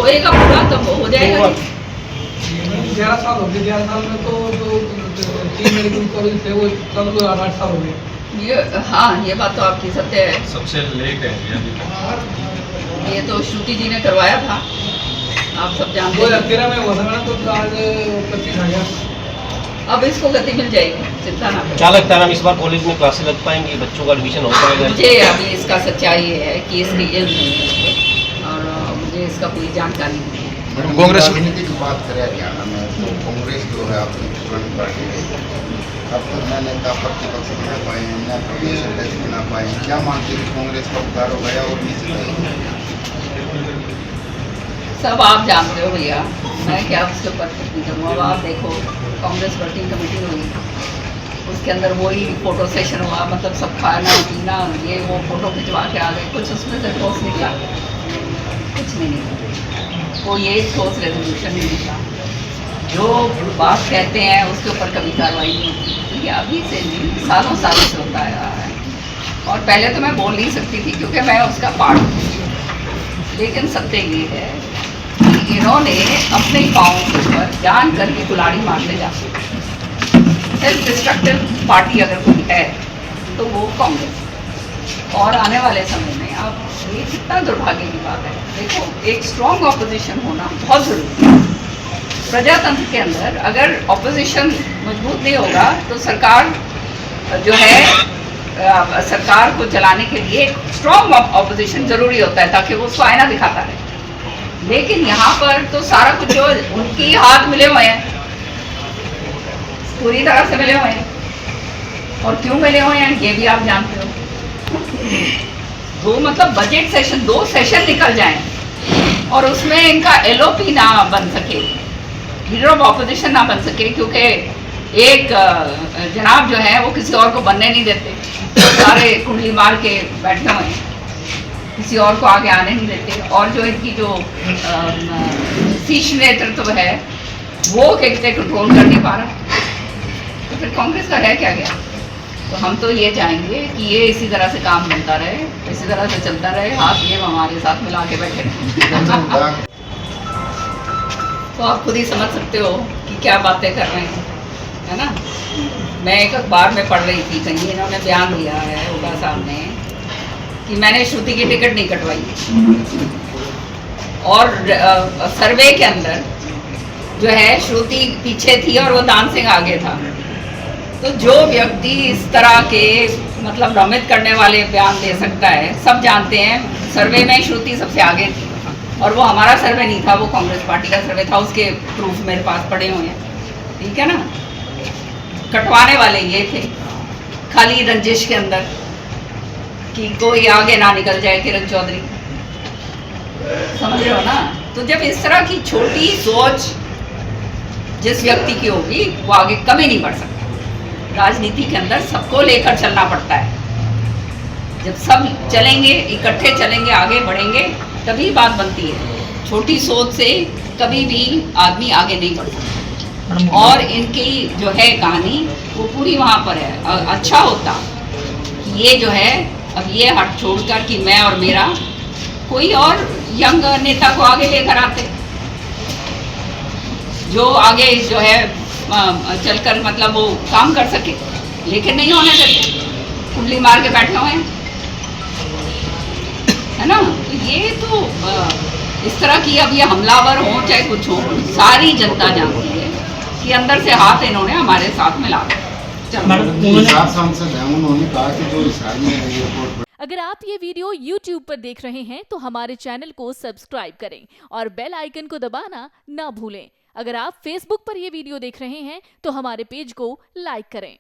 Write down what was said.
होएगा पूरा तब हो जाएगा। 11 साल हो गए, 11 साल में तो जो 3 मेडिकल कॉलेज थे वो सब 8 साल हो गए। ये हाँ, ये बात तो आपकी सत्य है। सबसे लेट है ये अभी तक। ये तो श्रुति जी ने करवाया था, आप सब जानते हैं। 2013 में हुआ था ना, तो आज 25 आ गया। अब इसको गति मिल जाएगी, चिंता ना करें। क्या लगता है मैम, इस बार कॉलेज में क्लासेस लग पाएंगी, बच्चों का एडमिशन हो पाएगा? मुझे अभी इसका सच्चाई ये है कि इस रीजन में और मुझे इसका कोई जानकारी नहीं है। कांग्रेस राजनीति की बात करें हरियाणा में, तो कांग्रेस जो है अपनी पुरानी पार्टी है, अब तक न नेता प्रतिपक्ष बना पाए हैं, न प्रदेश अध्यक्ष बना पाए हैं। क्या मानते हैं कि कांग्रेस का उद्धार हो गया और नीचे जाएगी? सब आप जानते हो भैया, मैं क्या उसके ऊपर टिप्पणी करूँ। अब आप देखो, कांग्रेस वर्किंग कमेटी हुई, उसके अंदर वही फोटो सेशन हुआ, मतलब सब खाना पीना ये वो फोटो खिंचवा के आ गए, कुछ उसमें से ठोस निकला? कुछ नहीं निकला, कोई ये ठोस रेजोल्यूशन नहीं निकला। जो बात कहते हैं उसके ऊपर कभी कार्रवाई नहीं होती। तो ये अभी से नहीं, सालों सालों से होता आया है। और पहले तो मैं बोल नहीं सकती थी क्योंकि मैं उसका पार्ट हूँ, लेकिन सत्य ये है कि इन्होंने अपने पाँव के ऊपर जान करके कुल्हाड़ी मारने जाते। सेल्फ डिस्ट्रक्टिव पार्टी अगर कोई है तो वो कांग्रेस। और आने वाले समय में अब ये कितना दुर्भाग्य की बात है। देखो, एक स्ट्रॉन्ग ऑपोजिशन होना बहुत ज़रूरी है प्रजातंत्र के अंदर। अगर ऑपोजिशन मजबूत नहीं होगा तो सरकार जो है, सरकार को चलाने के लिए एक स्ट्रॉन्ग ऑपोजिशन जरूरी होता है ताकि वो उसको आईना दिखाता रहे। लेकिन यहाँ पर तो सारा कुछ जो उनकी हाथ मिले हुए हैं, पूरी तरह से मिले हुए हैं। और क्यों मिले हुए हैं ये भी आप जानते हो। दो मतलब बजट सेशन, 2 सेशन निकल जाएं और उसमें इनका एलओपी ना बन सके, लीडर ऑफ ऑपोजिशन ना बन सके, क्योंकि एक जनाब जो है वो किसी और को बनने नहीं देते, सारे कुंडली मार के बैठे हुए हैं, किसी और को आगे आने नहीं देते। और जो इनकी जो शीर्ष नेतृत्व है वो कहते कंट्रोल कर नहीं पा रहा, तो फिर कांग्रेस का है क्या गया। तो हम तो ये चाहेंगे कि ये इसी तरह से काम मिलता रहे, इसी तरह से चलता रहे, हाथ ये हमारे साथ मिला के बैठे रहे। तो आप खुद ही समझ सकते हो कि क्या बातें कर रहे हैं, है ना। मैं एक अखबार में पढ़ रही थी, कहीं इन्होंने बयान दिया है होगा साहब ने कि मैंने श्रुति की टिकट नहीं कटवाई, और सर्वे के अंदर जो है श्रुति पीछे थी और वो दान सिंह आगे था। तो जो व्यक्ति इस तरह के मतलब भ्रमित करने वाले बयान दे सकता है, सब जानते हैं सर्वे में श्रुति सबसे आगे थी, और वो हमारा सर्वे नहीं था, वो कांग्रेस पार्टी का सर्वे था, उसके प्रूफ मेरे पास पड़े हुए हैं, ठीक है ना। कटवाने वाले ये थे, खाली रंजिश के अंदर कि कोई आगे ना निकल जाए, किरण चौधरी, समझ रहे हो ना। तो जब इस तरह की छोटी सोच जिस व्यक्ति की होगी वो आगे कभी नहीं बढ़ सकता। राजनीति के अंदर सबको लेकर चलना पड़ता है, जब सब चलेंगे, इकट्ठे चलेंगे, आगे बढ़ेंगे, तभी बात बनती है। छोटी सोच से कभी भी आदमी आगे नहीं बढ़ सकता। और इनकी जो है कहानी वो पूरी वहाँ पर है। अच्छा होता कि ये जो है अब ये हट छोड़कर कि मैं और मेरा, कोई और यंग नेता को आगे लेकर आते, जो आगे जो है चलकर मतलब वो काम कर सके, लेकिन नहीं होने देते, कुंडली मार के बैठे हुए हैं, है ना। तो ये तो इस तरह की अब ये हमलावर हो चाहे कुछ हो, सारी जनता जानती है कि अंदर से हाथ इन्होंने हमारे साथ मिला दिया। सांसद हैं, उन्होंने कहा कि जो इसराइल में एयरपोर्ट। अगर आप ये वीडियो YouTube पर देख रहे हैं तो हमारे चैनल को सब्सक्राइब करें और बेल आइकन को दबाना ना भूलें। अगर आप Facebook पर ये वीडियो देख रहे हैं तो हमारे पेज को लाइक करें।